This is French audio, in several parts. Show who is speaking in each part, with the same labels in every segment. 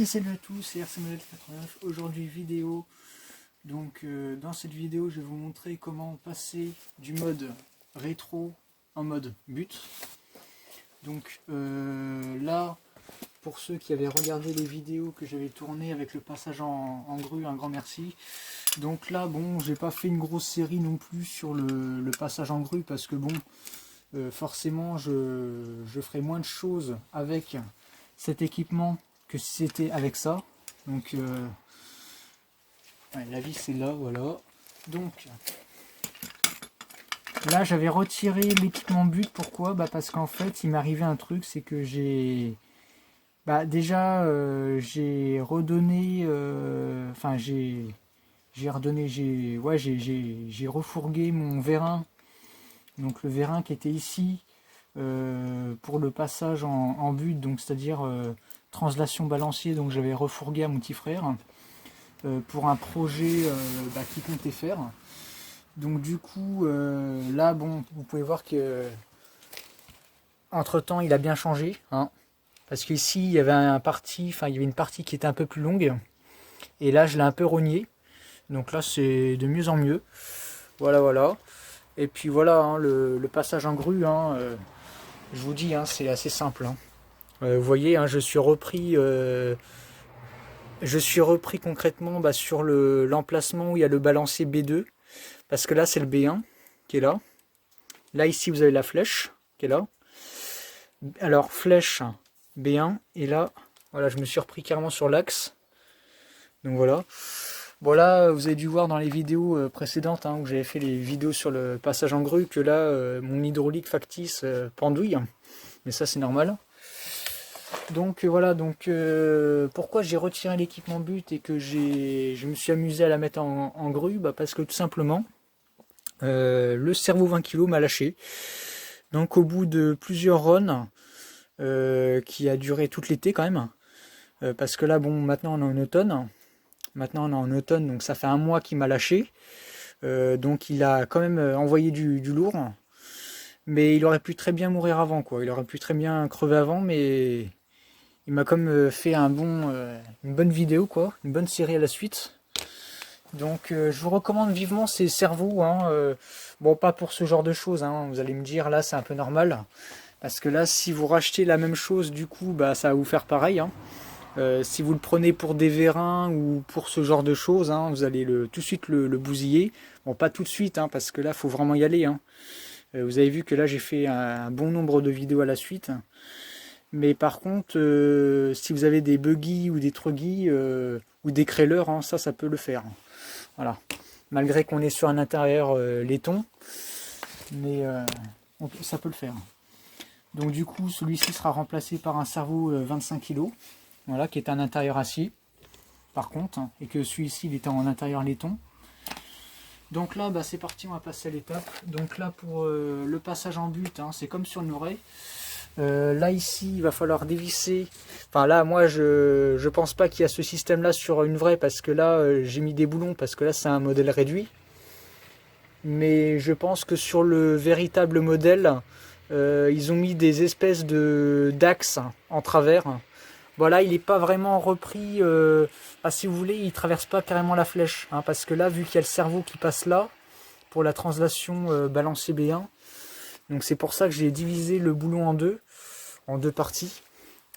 Speaker 1: Salut à tous, c'est RCModel89. Aujourd'hui vidéo. Donc dans cette vidéo je vais vous montrer comment passer du mode rétro en mode but. Donc là, pour ceux qui avaient regardé les vidéos que j'avais tournées avec le passage en grue, un grand merci. Donc là bon, j'ai pas fait une grosse série non plus sur le passage en grue parce que bon, forcément je ferai moins de choses avec cet équipement que si c'était avec ça. Donc ouais, la vis c'est là, voilà. Donc là j'avais retiré l'équipement but. Pourquoi? Parce qu'en fait il m'est arrivé un truc, c'est que j'ai déjà j'ai redonné enfin j'ai redonné, j'ai refourgué mon vérin, donc le vérin qui était ici pour le passage en but, donc c'est-à-dire translation balancier. Donc j'avais refourgué à mon petit frère pour un projet qu'il comptait faire. Donc du coup là bon, vous pouvez voir que entre temps il a bien changé, hein, parce qu'ici il y avait il y avait une partie qui était un peu plus longue et là je l'ai un peu rogné. Donc là c'est de mieux en mieux. Voilà. Et puis voilà, hein, le passage en grue, hein, je vous dis, hein, c'est assez simple, hein. Vous voyez, hein, je suis repris concrètement sur l'emplacement où il y a le balancier B2, parce que là c'est le B1 qui est là. Là ici vous avez la flèche qui est là. Alors flèche B1, et là voilà, je me suis repris carrément sur l'axe. Donc voilà. Voilà, vous avez dû voir dans les vidéos précédentes, hein, où j'avais fait les vidéos sur le passage en grue, que là mon hydraulique factice pendouille, mais ça c'est normal. Donc voilà, donc pourquoi j'ai retiré l'équipement but et que je me suis amusé à la mettre en grue, parce que tout simplement le cerveau 20 kg m'a lâché. Donc au bout de plusieurs runs qui a duré tout l'été quand même, parce que là bon, maintenant on est en automne, donc ça fait un mois qu'il m'a lâché. Donc il a quand même envoyé du lourd, mais il aurait pu très bien mourir avant, quoi. Il aurait pu très bien crever avant, mais il m'a comme fait une bonne vidéo, quoi, une bonne série à la suite. Donc je vous recommande vivement ces cerveaux, hein, bon, pas pour ce genre de choses, hein, vous allez me dire là c'est un peu normal, parce que là si vous rachetez la même chose, du coup ça va vous faire pareil, hein. Si vous le prenez pour des vérins ou pour ce genre de choses, hein, vous allez tout de suite le bousiller. Bon, pas tout de suite, hein, parce que là, il faut vraiment y aller, hein. Vous avez vu que là, j'ai fait un bon nombre de vidéos à la suite. Mais par contre, si vous avez des buggy ou des truggy ou des crêleurs, hein, ça peut le faire. Voilà. Malgré qu'on est sur un intérieur laiton, mais ça peut le faire. Donc du coup, celui-ci sera remplacé par un cerveau 25 kg. Voilà, qui est un intérieur acier, par contre, hein, et que celui-ci il était en intérieur laiton. Donc là, c'est parti, on va passer à l'étape. Donc là, pour le passage en but, hein, c'est comme sur une vraie. Là ici, il va falloir dévisser. Enfin là, moi, je pense pas qu'il y a ce système-là sur une vraie, parce que là, j'ai mis des boulons, parce que là, c'est un modèle réduit. Mais je pense que sur le véritable modèle, ils ont mis des espèces d'axes en travers. Voilà, il n'est pas vraiment repris, si vous voulez, il ne traverse pas carrément la flèche, hein, parce que là, vu qu'il y a le cerveau qui passe là, pour la translation balancier B1, donc c'est pour ça que j'ai divisé le boulon en deux parties.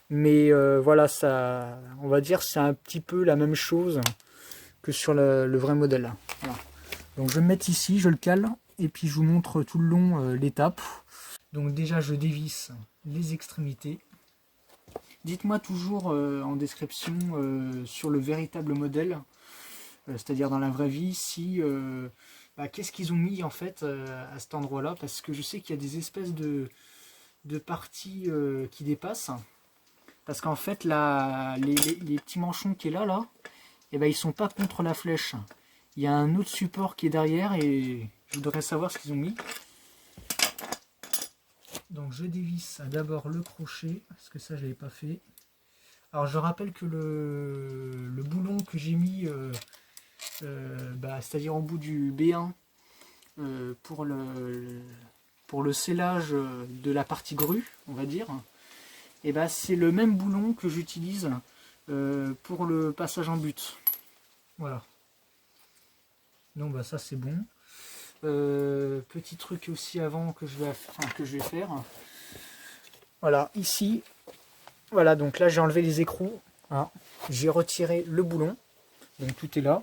Speaker 1: Mais voilà, ça, on va dire, c'est un petit peu la même chose que sur le vrai modèle. Voilà. Donc je vais me mettre ici, je le cale, et puis je vous montre tout le long l'étape. Donc déjà, je dévisse les extrémités. Dites-moi toujours en description sur le véritable modèle, c'est-à-dire dans la vraie vie, si qu'est-ce qu'ils ont mis en fait à cet endroit-là, parce que je sais qu'il y a des espèces de parties qui dépassent, parce qu'en fait les petits manchons qui est là, ils sont pas contre la flèche. Il y a un autre support qui est derrière et je voudrais savoir ce qu'ils ont mis. Donc je dévisse d'abord le crochet, parce que ça je l'avais pas fait. Alors je rappelle que le boulon que j'ai mis, c'est-à-dire au bout du B1, pour le scellage de la partie grue, on va dire, et c'est le même boulon que j'utilise pour le passage en but. Voilà. Donc bah, ça c'est bon. Petit truc aussi avant que je vais faire. Voilà, ici, voilà, donc là j'ai enlevé les écrous. Hein. J'ai retiré le boulon. Donc tout est là.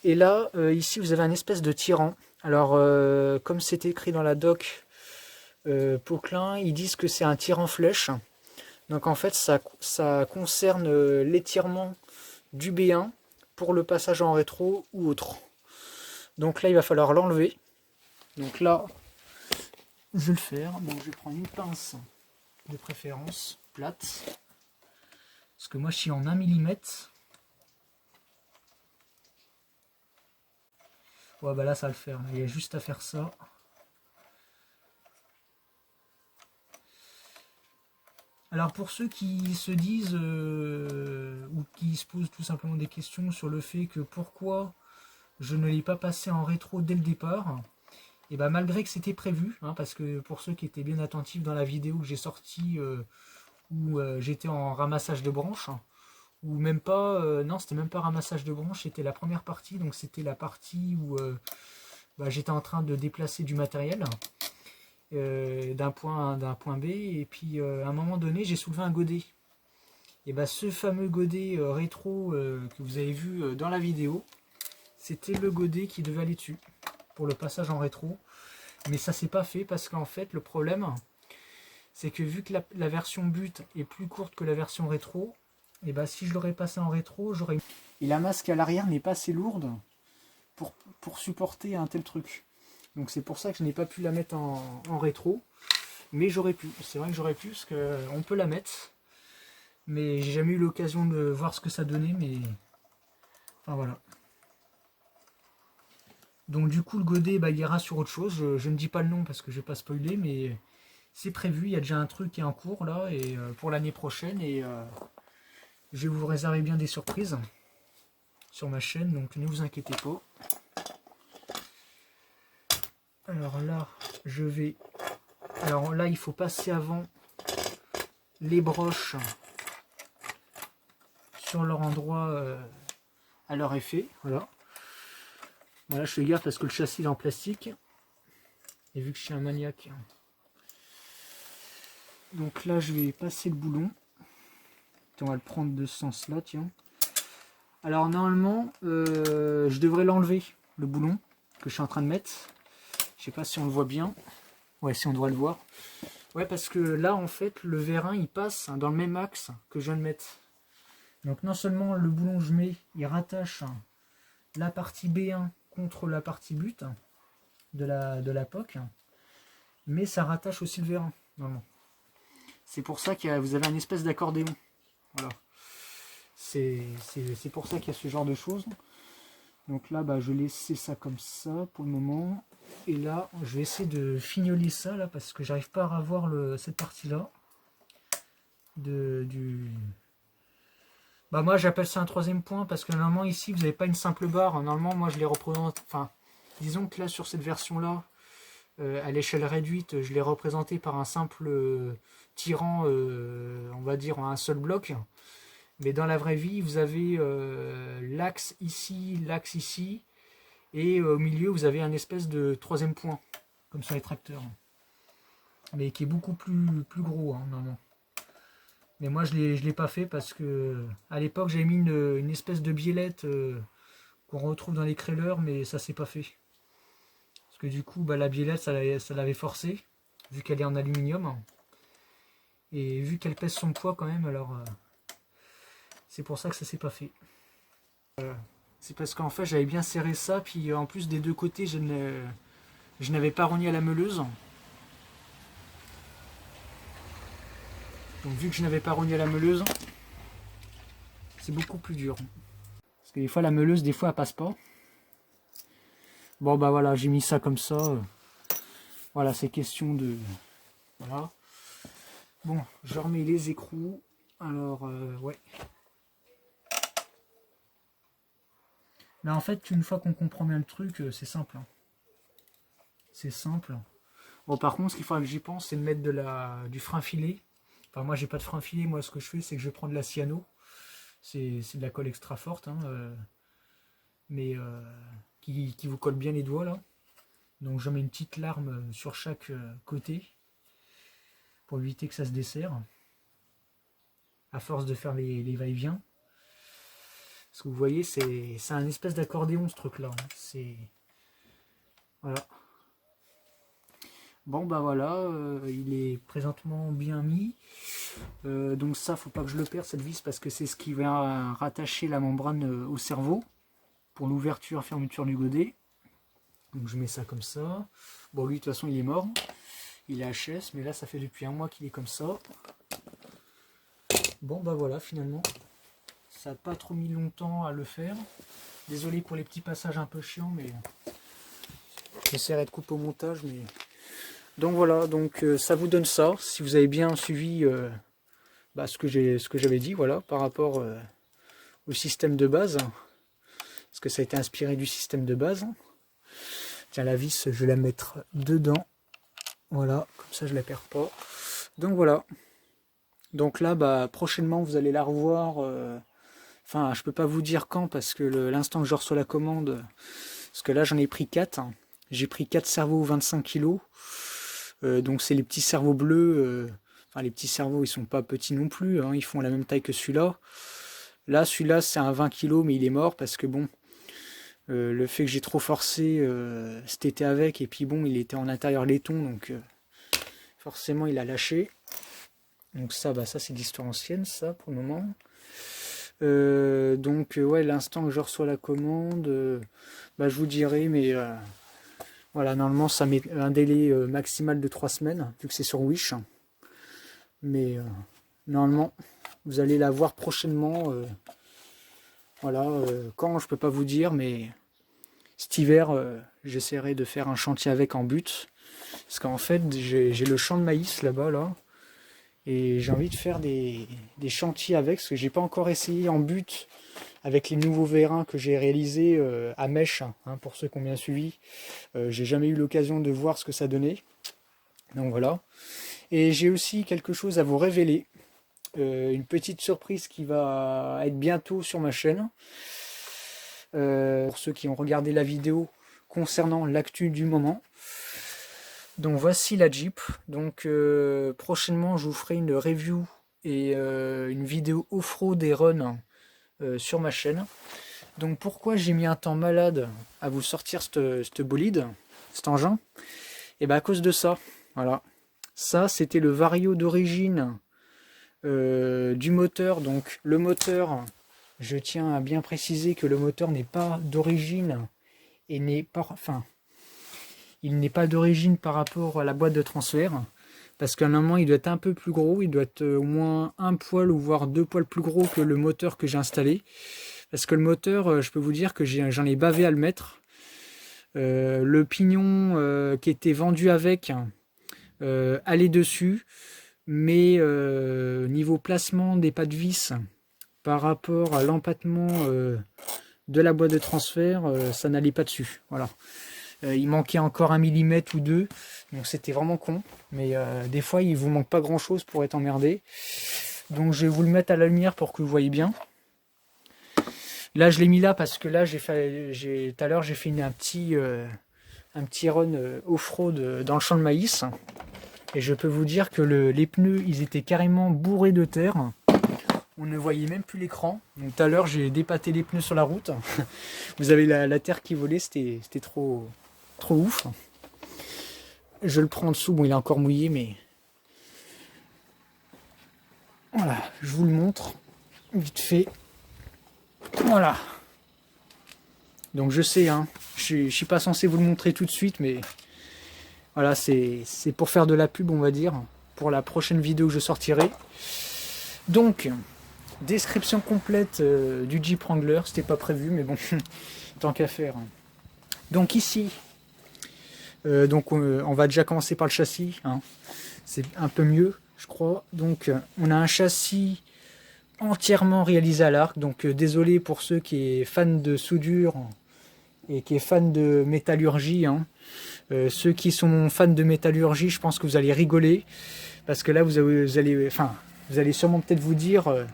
Speaker 1: Et là, ici, vous avez un espèce de tirant. Alors, comme c'est écrit dans la doc Poquelin, ils disent que c'est un tirant flèche. Donc en fait, ça concerne l'étirement du B1 pour le passage en rétro ou autre. Donc là, il va falloir l'enlever. Donc là, je vais le faire. Bon, je vais prendre une pince de préférence plate. Parce que moi, je suis en 1 mm. Ouais, bah là, ça va le faire. Il y a juste à faire ça. Alors pour ceux qui se disent ou qui se posent tout simplement des questions sur le fait que pourquoi je ne l'ai pas passé en rétro dès le départ, et ben malgré que c'était prévu, hein, parce que pour ceux qui étaient bien attentifs dans la vidéo que j'ai sortie où j'étais en ramassage de branches, ou même pas, non c'était même pas ramassage de branches, c'était la première partie, donc c'était la partie où j'étais en train de déplacer du matériel. D'un point A d'un point B, et puis à un moment donné j'ai soulevé un godet, et ce fameux godet rétro que vous avez vu dans la vidéo, c'était le godet qui devait aller dessus pour le passage en rétro, mais ça s'est pas fait parce qu'en fait le problème c'est que vu que la version but est plus courte que la version rétro, et si je l'aurais passé en rétro, j'aurais... Et la masque à l'arrière n'est pas assez lourde pour supporter un tel truc. Donc c'est pour ça que je n'ai pas pu la mettre en rétro. Mais j'aurais pu. C'est vrai que j'aurais pu parce qu'on peut la mettre. Mais j'ai jamais eu l'occasion de voir ce que ça donnait. Mais enfin voilà. Donc du coup le godet il ira sur autre chose. Je ne dis pas le nom parce que je ne vais pas spoiler. Mais c'est prévu. Il y a déjà un truc qui est en cours là. Et pour l'année prochaine. Et je vais vous réserver bien des surprises sur ma chaîne. Donc ne vous inquiétez pas. Alors là, je vais... Alors là, il faut passer avant les broches sur leur endroit à leur effet. Voilà. Voilà, je fais gaffe parce que le châssis est en plastique. Et vu que je suis un maniaque. Donc là, je vais passer le boulon. On va le prendre de ce sens-là, tiens. Alors normalement, je devrais l'enlever, le boulon que je suis en train de mettre. Je sais pas si on le voit bien. Ouais, si on doit le voir. Ouais, parce que là, en fait, le vérin, il passe dans le même axe que je viens de mettre. Donc non seulement le boulon que je mets, il rattache la partie B1 contre la partie but de la POC, mais ça rattache aussi le vérin. C'est pour ça que vous avez un espèce d'accordéon. Voilà. C'est pour ça qu'il y a ce genre de choses. Donc là, je vais laisser ça comme ça pour le moment. Et là, je vais essayer de fignoler ça là parce que j'arrive pas à revoir cette partie-là. Moi, j'appelle ça un troisième point parce que normalement ici, vous n'avez pas une simple barre. Normalement, moi, je les représente. Enfin, disons que là, sur cette version-là, à l'échelle réduite, je l'ai représenté par un simple tirant, on va dire, en un seul bloc. Mais dans la vraie vie, vous avez l'axe ici, et au milieu, vous avez un espèce de troisième point, comme sur les tracteurs. Mais qui est beaucoup plus gros, hein, normalement. Mais moi, je l'ai pas fait parce que à l'époque, j'avais mis une espèce de biellette qu'on retrouve dans les créleurs, mais ça s'est pas fait. Parce que du coup, la biellette, ça l'avait forcé, vu qu'elle est en aluminium. Et vu qu'elle pèse son poids quand même, alors c'est pour ça que ça s'est pas fait. C'est parce qu'en fait, j'avais bien serré ça, puis en plus des deux côtés, je n'avais pas rogné à la meuleuse. Donc vu que je n'avais pas rogné à la meuleuse, c'est beaucoup plus dur. Parce que des fois la meuleuse, des fois elle passe pas. Bon voilà, j'ai mis ça comme ça. Voilà, c'est question de... Voilà. Bon, je remets les écrous. Alors, ouais. Là en fait, une fois qu'on comprend bien le truc, c'est simple. Hein. C'est simple. Bon par contre, ce qu'il faudra que j'y pense, c'est de mettre du frein filet. Enfin moi j'ai pas de frein filet, moi ce que je fais c'est que je prends de la cyano. C'est de la colle extra forte, hein, mais qui vous colle bien les doigts là. Donc je mets une petite larme sur chaque côté pour éviter que ça se desserre. À force de faire les va-et-vient. Parce que vous voyez, c'est un espèce d'accordéon ce truc là. C'est. Voilà. Bon bah voilà, il est présentement bien mis. Donc ça, faut pas que je le perde cette vis parce que c'est ce qui va rattacher la membrane au cerveau pour l'ouverture fermeture du godet. Donc je mets ça comme ça. Bon lui de toute façon il est mort, il est HS, mais là ça fait depuis un mois qu'il est comme ça. Bon bah voilà, finalement ça n'a pas trop mis longtemps à le faire. Désolé pour les petits passages un peu chiants, mais j'essaierai de couper au montage. Mais donc voilà, donc ça vous donne ça si vous avez bien suivi ce que j'avais dit, voilà, par rapport au système de base, parce que ça a été inspiré du système de base. Tiens, la vis, je vais la mettre dedans, voilà, comme ça je la perds pas. Donc voilà, donc là, prochainement vous allez la revoir. Enfin, je peux pas vous dire quand, parce que l'instant que je reçois la commande, parce que là j'en ai pris 4, hein. J'ai pris 4 cerveaux 25 kg, donc c'est les petits cerveaux bleus. Enfin, les petits cerveaux, ils sont pas petits non plus, hein, ils font la même taille que celui-là. Là, celui-là, c'est un 20 kg, mais il est mort parce que bon, le fait que j'ai trop forcé cet été avec, et puis bon, il était en intérieur laiton, donc forcément, il a lâché. Donc ça, ça c'est de l'histoire ancienne, ça, pour le moment. Donc ouais, l'instant que je reçois la commande, je vous dirai, mais voilà, normalement, ça met un délai maximal de 3 semaines, vu que c'est sur Wish. Mais normalement vous allez la voir prochainement. Voilà, quand je peux pas vous dire, mais cet hiver j'essaierai de faire un chantier avec en but, parce qu'en fait j'ai le champ de maïs là-bas là, et j'ai envie de faire des chantiers avec, parce que j'ai pas encore essayé en but avec les nouveaux vérins que j'ai réalisés à mèche, hein, pour ceux qui ont bien suivi. J'ai jamais eu l'occasion de voir ce que ça donnait, donc voilà. Et j'ai aussi quelque chose à vous révéler, une petite surprise qui va être bientôt sur ma chaîne. Pour ceux qui ont regardé la vidéo concernant l'actu du moment. Donc voici la Jeep. Donc prochainement je vous ferai une review et une vidéo off-road et run sur ma chaîne. Donc pourquoi j'ai mis un temps malade à vous sortir cette bolide, cet engin? Et à cause de ça, voilà. Ça, c'était le Vario d'origine du moteur. Donc le moteur, je tiens à bien préciser que le moteur n'est pas d'origine et n'est pas, enfin, il n'est pas d'origine par rapport à la boîte de transfert, parce qu'à un moment il doit être un peu plus gros, il doit être au moins un poil ou voire 2 poils plus gros que le moteur que j'ai installé. Parce que le moteur, je peux vous dire que j'en ai bavé à le mettre. Le pignon qui était vendu avec allait dessus, mais niveau placement des pas de vis par rapport à l'empattement de la boîte de transfert, ça n'allait pas dessus. Voilà. Il manquait encore 1 millimètre ou 2, donc c'était vraiment con. Mais des fois, il vous manque pas grand chose pour être emmerdé. Donc je vais vous le mettre à la lumière pour que vous voyez bien. Là, je l'ai mis là parce que là, tout à l'heure, j'ai fait un petit run off-road dans le champ de maïs. Et je peux vous dire que les pneus, ils étaient carrément bourrés de terre. On ne voyait même plus l'écran. Donc tout à l'heure, j'ai dépaté les pneus sur la route. Vous avez la terre qui volait, c'était trop ouf. Je le prends en dessous, bon, il est encore mouillé, mais voilà, je vous le montre vite fait. Voilà. Donc je sais, hein, je suis pas censé vous le montrer tout de suite, mais voilà, c'est pour faire de la pub, on va dire, pour la prochaine vidéo que je sortirai. Donc, description complète du Jeep Wrangler, c'était pas prévu, mais bon, tant qu'à faire. Donc ici, on va déjà commencer par le châssis, hein. C'est un peu mieux, je crois. Donc on a un châssis entièrement réalisé à l'arc, donc désolé pour ceux qui sont fans de soudure et qui sont fans de métallurgie, hein. Ceux qui sont fans de métallurgie, je pense que vous allez rigoler, parce que là vous allez sûrement peut-être vous dire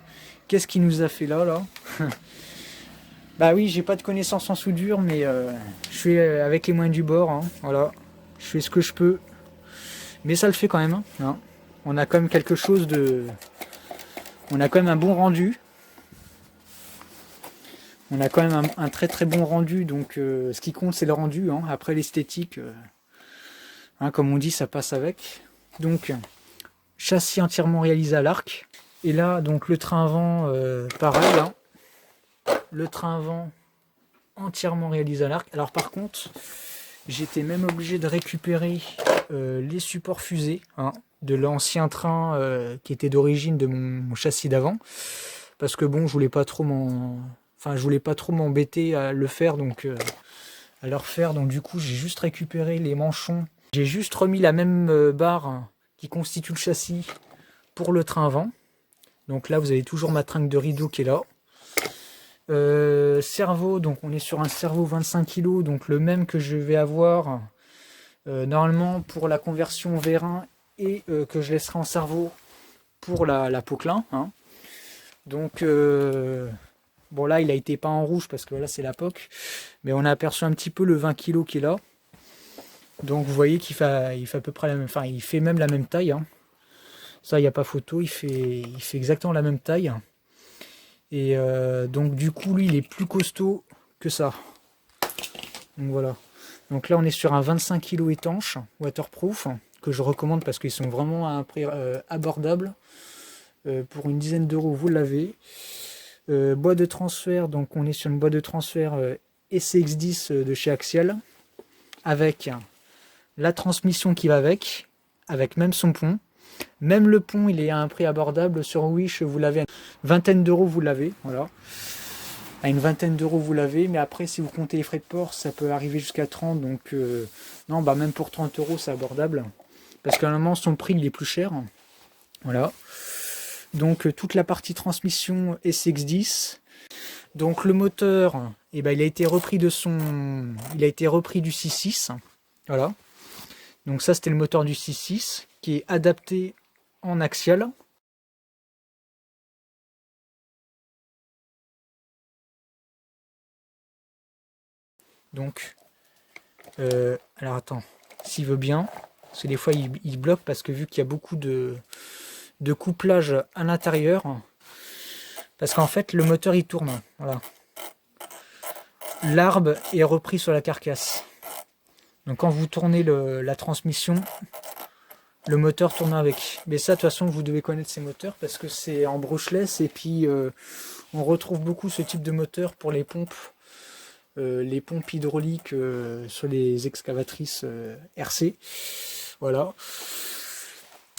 Speaker 1: qu'est-ce qu'il nous a fait là? Bah oui, j'ai pas de connaissances en soudure, mais je fais avec les moyens du bord, hein, voilà. Je fais ce que je peux. Mais ça le fait quand même, hein. On a quand même quelque chose de... On a quand même un bon rendu. On a quand même un très très bon rendu, donc ce qui compte c'est le rendu, hein. Après l'esthétique, hein, comme on dit, ça passe avec. Donc, châssis entièrement réalisé à l'arc. Et là, donc le train avant, pareil, hein. Le train avant entièrement réalisé à l'arc. Alors par contre, j'étais même obligé de récupérer les supports fusées, hein, de l'ancien train qui était d'origine de mon châssis d'avant. Parce que bon, je voulais pas trop m'embêter à le faire, donc à le refaire. Donc du coup, j'ai juste récupéré les manchons. J'ai juste remis la même barre qui constitue le châssis pour le train avant. Donc là, vous avez toujours ma tringle de rideau qui est là. Cerveau, donc on est sur un cerveau 25 kg, donc le même que je vais avoir normalement pour la conversion vérin et que je laisserai en cerveau pour la Poquelin, hein. Donc bon, là il a été peint en rouge parce que là c'est la POC, mais on a aperçu un petit peu le 20 kg qui est là. Donc vous voyez qu'il fait, il fait à peu près la même, enfin il fait même la même taille, hein. Ça il n'y a pas photo, il fait exactement la même taille. Et donc du coup lui il est plus costaud que ça. Donc voilà. Donc là on est sur un 25 kg étanche, waterproof, que je recommande parce qu'ils sont vraiment à un prix abordable. Pour une dizaine d'euros vous l'avez. Boîte de transfert, donc on est sur une boîte de transfert SCX10 de chez Axial, avec la transmission qui va avec même son pont. Même le pont, il est à un prix abordable. Sur Wish, vous l'avez à une vingtaine d'euros, vous l'avez. Voilà. À une vingtaine d'euros, vous l'avez. Mais après, si vous comptez les frais de port, ça peut arriver jusqu'à 30. Donc, non, bah même pour 30 euros, c'est abordable. Parce qu'à un moment, son prix, il est plus cher. Voilà. Donc, toute la partie transmission SX10. Donc, le moteur, eh ben, il a été repris du 6.6. Voilà. Donc, ça, c'était le moteur du 6.6 qui est adapté en axial. Donc, alors attends, s'il veut bien, parce que des fois il bloque parce que vu qu'il y a beaucoup de couplage à l'intérieur, parce qu'en fait le moteur il tourne, voilà. L'arbre est repris sur la carcasse. Donc quand vous tournez la transmission, le moteur tourne avec. Mais ça, de toute façon, vous devez connaître ces moteurs parce que c'est en brushless. Et puis, on retrouve beaucoup ce type de moteur pour les pompes hydrauliques sur les excavatrices RC. Voilà.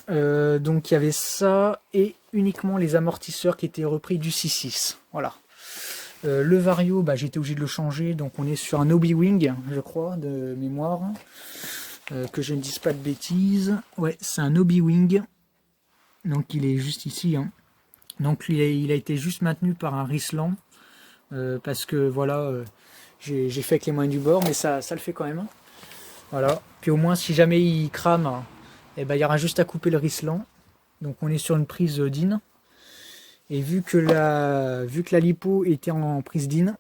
Speaker 1: Donc, il y avait ça et uniquement les amortisseurs qui étaient repris du 6.6. Voilà. Le vario, bah, j'ai été obligé de le changer. Donc, on est sur un Obi-Wing, je crois, de mémoire. Que je ne dise pas de bêtises. Ouais, c'est un Obi-Wing. Donc il est juste ici, hein. Donc il a été juste maintenu par un Rislan. Parce que voilà, j'ai fait avec les moyens du bord, mais ça le fait quand même, hein. Voilà. Puis au moins si jamais il crame, eh ben, il y aura juste à couper le Rislan. Donc on est sur une prise DIN. Et vu que la lipo était en prise DIN,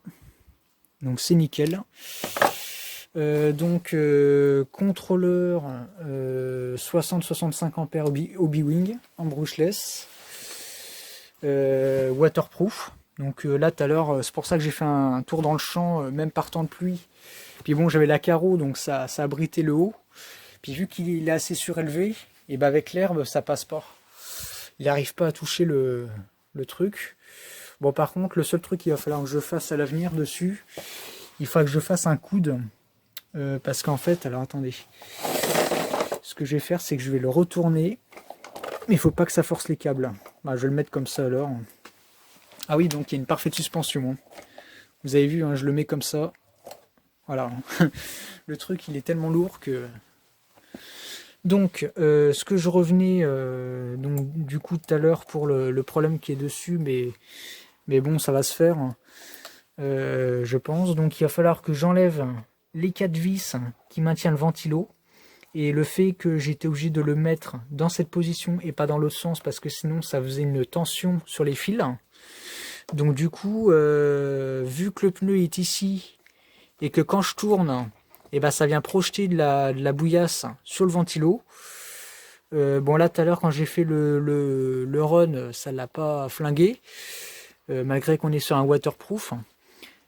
Speaker 1: donc c'est nickel. Contrôleur 60-65 ampères Obi-Wing en brushless, waterproof. Donc là tout à l'heure, c'est pour ça que j'ai fait un tour dans le champ, même par temps de pluie. Puis bon, j'avais la carreau, donc ça abritait le haut. Puis vu qu'il est assez surélevé, et ben avec l'herbe ça passe pas. Il n'arrive pas à toucher le truc. Bon, par contre, le seul truc qu'il va falloir que je fasse à l'avenir dessus, il faudra que je fasse un coude. Parce qu'en fait, alors attendez, ce que je vais faire, c'est que je vais le retourner, mais il faut pas que ça force les câbles. Bah, je vais le mettre comme ça alors. Ah oui, donc il y a une parfaite suspension, hein. Vous avez vu, hein, je le mets comme ça. Voilà. Le truc, il est tellement lourd que... Donc, ce que je revenais, donc du coup tout à l'heure pour le problème qui est dessus, mais bon, ça va se faire, je pense. Donc il va falloir que j'enlève les 4 vis qui maintiennent le ventilo, et le fait que j'étais obligé de le mettre dans cette position et pas dans l'autre sens parce que sinon ça faisait une tension sur les fils. Donc du coup, vu que le pneu est ici, et que quand je tourne, et ben, ça vient projeter de la bouillasse sur le ventilo. Bon là tout à l'heure quand j'ai fait le run, ça l'a pas flingué, malgré qu'on est sur un waterproof.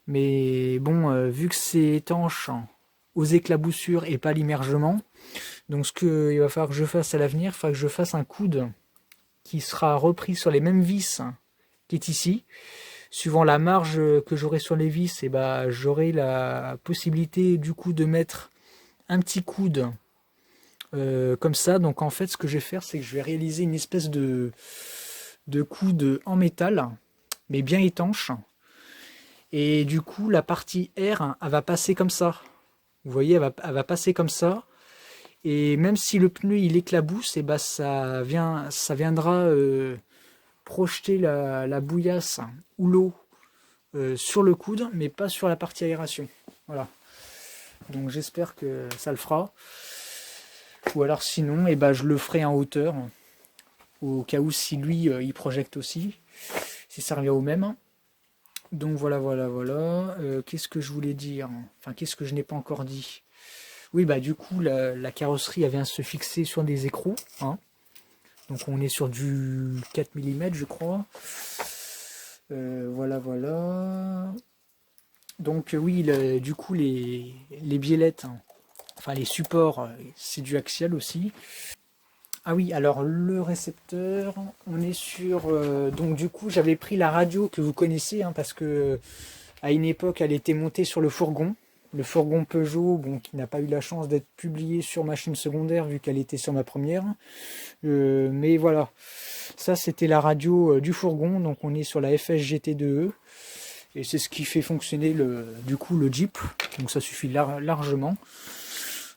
Speaker 1: Mais bon, vu que c'est étanche aux éclaboussures et pas l'immergement, donc ce qu'il va falloir que je fasse à l'avenir, il faudra que je fasse un coude qui sera repris sur les mêmes vis qui est ici. Suivant la marge que j'aurai sur les vis, et bah, j'aurai la possibilité du coup de mettre un petit coude comme ça. Donc en fait ce que je vais faire, c'est que je vais réaliser une espèce de coude en métal, mais bien étanche. Et du coup la partie air, elle va passer comme ça. Vous voyez, elle va passer comme ça. Et même si le pneu il éclabousse, et bah, ça viendra projeter la bouillasse ou l'eau sur le coude, mais pas sur la partie aération. Voilà. Donc j'espère que ça le fera. Ou alors sinon, et ben, je le ferai en hauteur, au cas où si lui il projette aussi, si ça revient au même. Donc voilà, voilà, voilà. Qu'est-ce que je voulais dire? Enfin, qu'est-ce que je n'ai pas encore dit? Oui, bah du coup, la carrosserie elle vient se fixer sur des écrous. Hein. Donc on est sur du 4 mm, je crois. Voilà, voilà. Donc oui, du coup, les biellettes, hein, enfin les supports, c'est du axial aussi. Ah oui, alors le récepteur, on est sur... donc du coup, j'avais pris la radio que vous connaissez, hein, parce que à une époque, elle était montée sur le fourgon. Le fourgon Peugeot, bon, qui n'a pas eu la chance d'être publié sur ma chaîne secondaire, vu qu'elle était sur ma première. Mais voilà, ça c'était la radio du fourgon, donc on est sur la FS GT2E. Et c'est ce qui fait fonctionner du coup le Jeep, donc ça suffit largement.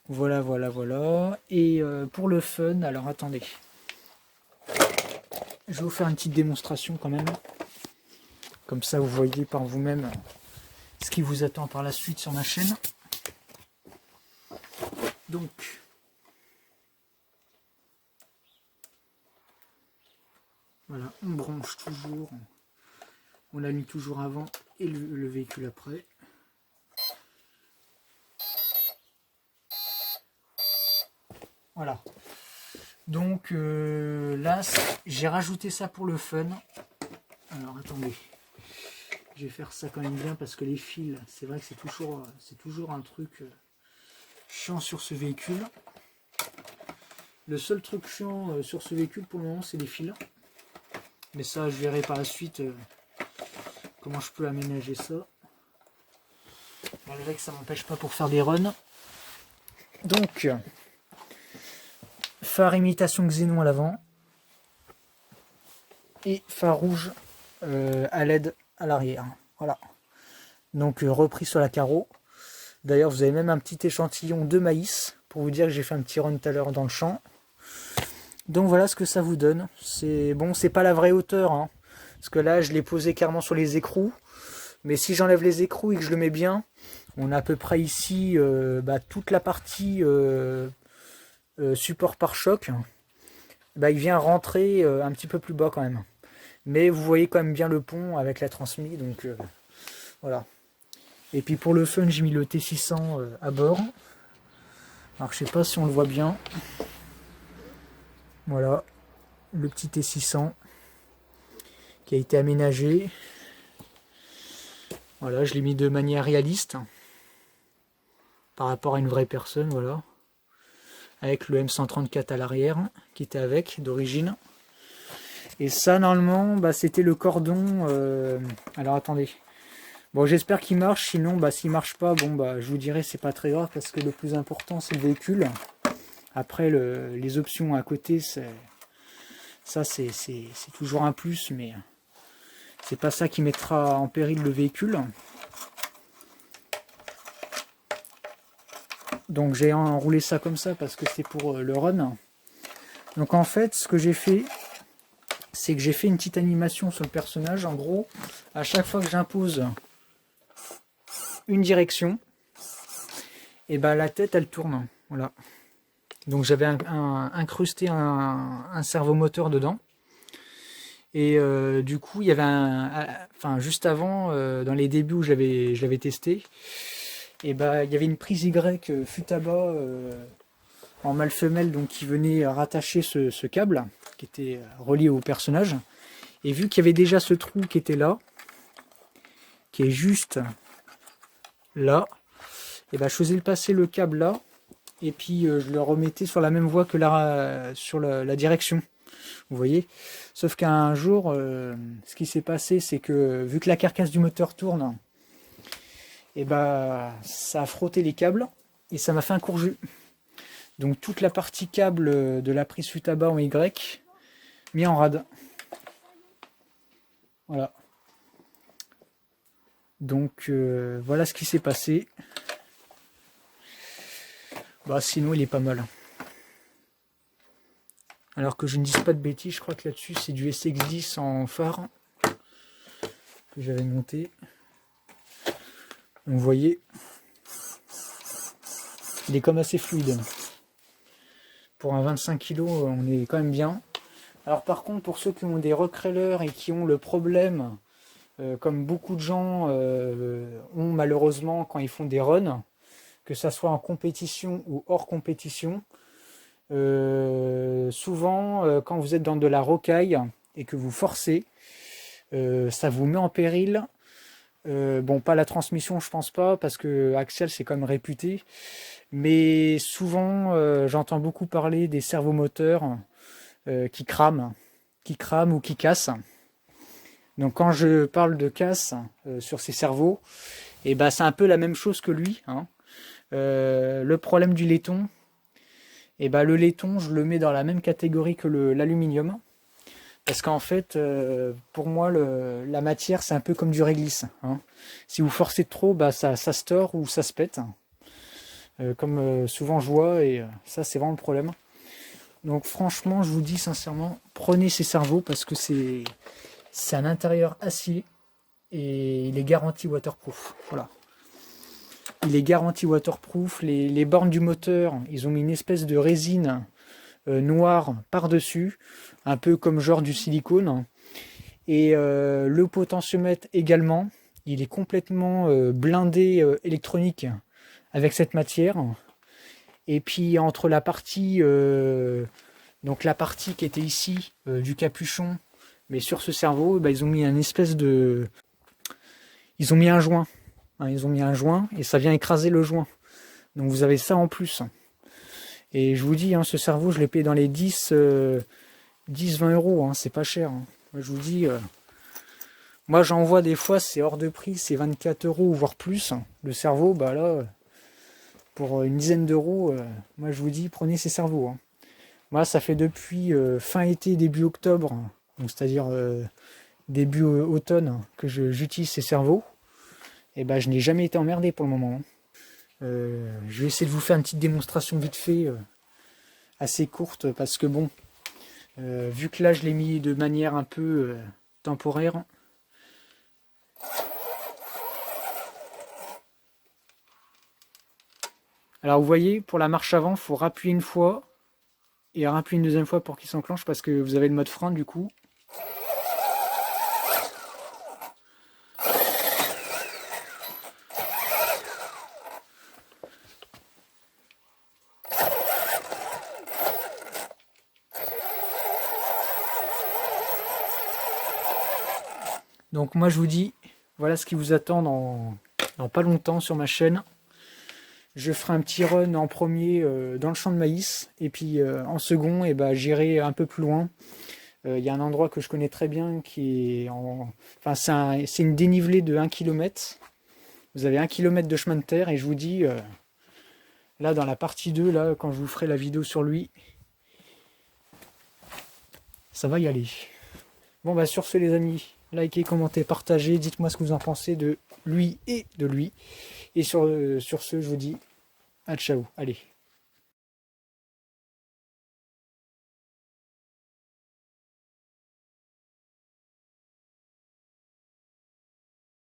Speaker 1: Voilà, voilà, voilà. Et pour le fun, alors attendez. Je vais vous faire une petite démonstration quand même. Comme ça vous voyez par vous-même ce qui vous attend par la suite sur ma chaîne. Donc, voilà, on branche toujours. On l'a mis toujours avant et le véhicule après. Voilà. Donc là, j'ai rajouté ça pour le fun. Alors attendez, je vais faire ça quand même bien parce que les fils, c'est vrai que c'est toujours un truc chiant sur ce véhicule. Le seul truc chiant sur ce véhicule pour le moment, c'est les fils. Mais ça, je verrai par la suite comment je peux aménager ça. Malgré que ça m'empêche pas pour faire des runs. Donc, phare imitation Xénon à l'avant. Et phare rouge à LED à l'arrière. Voilà. Donc repris sur la carreau. D'ailleurs, vous avez même un petit échantillon de maïs pour vous dire que j'ai fait un petit run tout à l'heure dans le champ. Donc voilà ce que ça vous donne. C'est bon, c'est pas la vraie hauteur, hein, parce que là, je l'ai posé carrément sur les écrous. Mais si j'enlève les écrous et que je le mets bien, on a à peu près ici toute la partie support pare-choc. Il vient rentrer un petit peu plus bas quand même. Mais vous voyez quand même bien le pont avec la transmise, donc voilà. Et puis pour le fun, j'ai mis le T600 à bord. Alors je sais pas si on le voit bien. Voilà, le petit T600 qui a été aménagé. Voilà, je l'ai mis de manière réaliste par rapport à une vraie personne, voilà. Avec le M134 à l'arrière qui était avec d'origine. Et ça normalement c'était le cordon. Alors attendez. Bon, j'espère qu'il marche, sinon s'il marche pas, je vous dirai c'est pas très grave parce que le plus important c'est le véhicule. Après les options à côté, c'est toujours un plus, mais c'est pas ça qui mettra en péril le véhicule. Donc j'ai enroulé ça comme ça parce que c'est pour le run. Donc en fait, ce que j'ai fait, c'est que j'ai fait une petite animation sur le personnage. En gros, à chaque fois que j'impose une direction, et la tête elle tourne. Voilà. Donc j'avais incrusté un servomoteur dedans. Et du coup, il y avait enfin juste avant, dans les débuts où je l'avais testé, et bah il y avait une prise Y Futaba en mâle femelle, donc qui venait rattacher ce câble qui était relié au personnage. Et vu qu'il y avait déjà ce trou qui était là, qui est juste là, et bah je faisais passer le câble là, et puis je le remettais sur la même voie que sur la direction. Vous voyez, sauf qu'un jour, ce qui s'est passé, c'est que vu que la carcasse du moteur tourne, et bah ça a frotté les câbles et ça m'a fait un court-jus. Donc toute la partie câble de la prise Futaba en Y mis en rade. Voilà. Donc voilà ce qui s'est passé. Bah sinon il est pas mal. Alors que je ne dise pas de bêtises, je crois que là-dessus c'est du SX10 en phare que j'avais monté. Donc vous voyez, il est comme assez fluide. Pour un 25 kg, on est quand même bien. Alors par contre, pour ceux qui ont des recraileurs et qui ont le problème, comme beaucoup de gens ont malheureusement quand ils font des runs, que ça soit en compétition ou hors compétition, souvent quand vous êtes dans de la rocaille et que vous forcez, ça vous met en péril. Bon, pas la transmission, je pense pas, parce que Axial c'est quand même réputé, mais souvent j'entends beaucoup parler des servomoteurs qui crament ou qui cassent. Donc quand je parle de casse sur ces servos, et ben c'est un peu la même chose que lui, hein. Le problème du laiton, et ben le laiton je le mets dans la même catégorie que l'aluminium, parce qu'en fait pour moi la matière c'est un peu comme du réglisse, hein. Si vous forcez trop, bah ça se tord ou ça se pète, comme souvent je vois, et ça c'est vraiment le problème. Donc franchement je vous dis sincèrement, prenez ces servos parce que c'est un intérieur acier et il est garanti waterproof. Voilà. Il est garanti waterproof. Les bornes du moteur, ils ont mis une espèce de résine noire par-dessus, un peu comme genre du silicone. Et le potentiomètre également, il est complètement blindé électronique avec cette matière. Et puis entre la partie, donc la partie qui était ici du capuchon, mais sur ce servot, bah, ils ont mis un espèce de... Ils ont mis un joint. Hein, ils ont mis un joint et ça vient écraser le joint. Donc vous avez ça en plus. Et je vous dis, hein, ce servot, je l'ai payé dans les 10-20 euros. Hein, c'est pas cher. Hein. Moi, je vous dis... moi, j'en vois des fois, c'est hors de prix. C'est 24 euros, voire plus. Le servot, bah là, pour une dizaine d'euros, moi, je vous dis, prenez ces servos. Hein. Moi, ça fait depuis fin été, début octobre... Donc c'est-à-dire début automne que j'utilise ces servos, et ben je n'ai jamais été emmerdé pour le moment. Je vais essayer de vous faire une petite démonstration vite fait, assez courte, parce que bon, vu que là je l'ai mis de manière un peu temporaire. Alors vous voyez, pour la marche avant, il faut rappuyer une fois et rappuyer une deuxième fois pour qu'il s'enclenche, parce que vous avez le mode frein du coup. Donc moi je vous dis, voilà ce qui vous attend dans pas longtemps sur ma chaîne. Je ferai un petit run en premier dans le champ de maïs, et puis en second, et ben, j'irai un peu plus loin. Il y a un endroit que je connais très bien qui est enfin c'est une dénivelée de 1 km. Vous avez 1 km de chemin de terre, et je vous dis, là dans la partie 2, là, quand je vous ferai la vidéo sur lui, ça va y aller. Bon bah sur ce les amis, likez, commentez, partagez, dites-moi ce que vous en pensez de lui et de lui. Et sur ce, je vous dis à ciao, allez.